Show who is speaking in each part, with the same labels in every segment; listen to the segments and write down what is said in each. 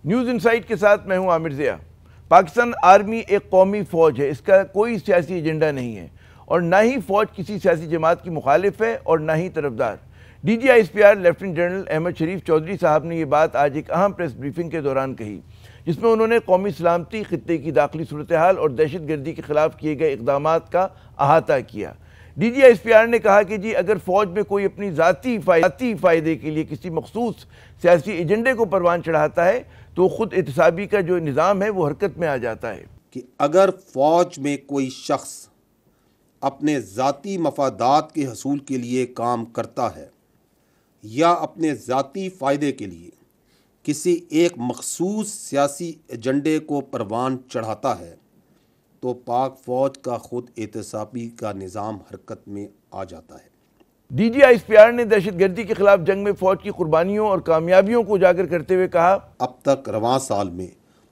Speaker 1: News insight کے ساتھ میں ہوں عامر ضیاء۔ پاکستان آرمی ایک قومی فوج ہے، اس کا کوئی سیاسی ایجنڈا نہیں ہے اور نہ ہی فوج کسی سیاسی جماعت کی مخالف ہے اور نہ ہی طرفدار۔ D G I S P R lieutenant general Ahmed Sharif Chaudhry صاحب نے یہ بات آج ایک اہم پریس بریفنگ کے دوران کہی، جس میں انہوں نے قومی سلامتی، خطے کی داخلی صورتحال اور دہشت گردی کے خلاف کیے گئے اقدامات کا احاطہ کیا۔ D G I S P R نے کہا کہ اگر فوج میں کوئی اپنی ذاتی فائدے کے لیے کسی مخصوص سیاسی ایجنڈے کو پروان چڑھاتا ہے تو خود احتسابی کا جو نظام ہے وہ حرکت میں آ جاتا ہے۔
Speaker 2: کہ اگر فوج میں کوئی شخص اپنے ذاتی مفادات کے حصول کے لیے کام کرتا ہے یا اپنے ذاتی فائدے کے لیے کسی ایک مخصوص سیاسی ایجنڈے کو پروان چڑھاتا ہے تو پاک فوج کا خود احتسابی کا نظام حرکت میں آ جاتا ہے۔
Speaker 1: D G I S P R نے دہشت گردی کے خلاف جنگ میں فوج کی قربانیوں اور کامیابیوں کو اجاگر کرتے ہوئے کہا،
Speaker 2: اب تک رواں سال میں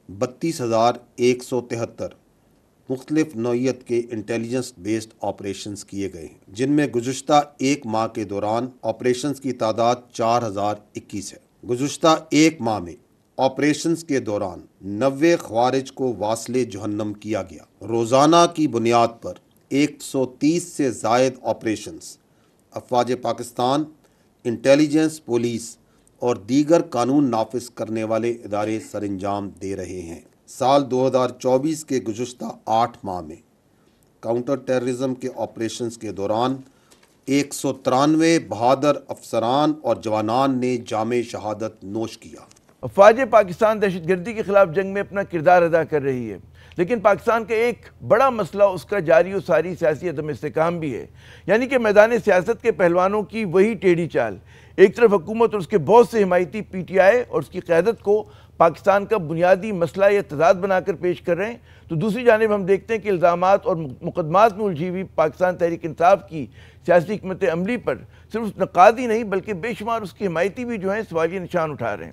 Speaker 2: 32,173 مختلف نوعیت کے انٹیلیجنس بیسڈ آپریشنز کیے گئے ہیں، جن میں گزشتہ ایک ماہ کے دوران آپریشنز کی تعداد 4,021 ہے۔ گزشتہ ایک ماہ میں آپریشنز کے دوران 90 خوارج کو واصل جہنم کیا گیا۔ روزانہ کی بنیاد پر 130 سے زائد آپریشنز افواج پاکستان، انٹیلیجنس، پولیس اور دیگر قانون نافذ کرنے والے ادارے سر انجام دے رہے ہیں۔ سال 2024 کے گزشتہ 8 ماہ میں کاؤنٹر ٹیررزم کے آپریشنز کے دوران 193 بہادر افسران اور جوانان نے جام شہادت نوش کیا۔
Speaker 1: افواج پاکستان دہشت گردی کے خلاف جنگ میں اپنا کردار ادا کر رہی ہے، لیکن پاکستان کا ایک بڑا مسئلہ اس کا جاری و ساری سیاسی عدم استحکام بھی ہے، یعنی کہ میدان سیاست کے پہلوانوں کی وہی ٹیڑھی چال۔ ایک طرف حکومت اور اس کے بہت سے حمایتی پی ٹی آئی اور اس کی قیادت کو پاکستان کا بنیادی مسئلہ یا تضاد بنا کر پیش کر رہے ہیں، تو دوسری جانب ہم دیکھتے ہیں کہ الزامات اور مقدمات میں الجھی ہوئی پاکستان تحریک انصاف کی سیاسی حکمت عملی پر صرف نقاد ہی نہیں بلکہ بے شمار اس کی حمایتی بھی جو ہیں سوالیہ نشان اٹھا رہے ہیں۔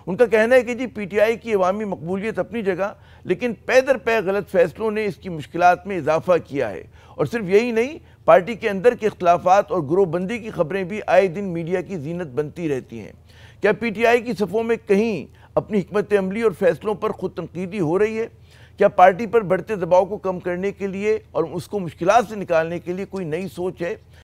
Speaker 1: ان کا کہنا ہے کہ پی ٹی آئی کی عوامی مقبولیت اپنی جگہ، لیکن پے در پے غلط فیصلوں نے اس کی مشکلات میں اضافہ کیا ہے، اور صرف یہی نہیں، پارٹی کے اندر کے اختلافات اور گروہ بندی کی خبریں بھی آئے دن میڈیا کی زینت بنتی رہتی ہیں۔ کیا پی ٹی آئی کی صفوں میں کہیں اپنی حکمت عملی اور فیصلوں پر خود تنقیدی ہو رہی ہے؟ کیا پارٹی پر بڑھتے دباؤ کو کم کرنے کے لیے اور اس کو مشکلات سے نکالنے کے لیے کوئی نئی سوچ ہے؟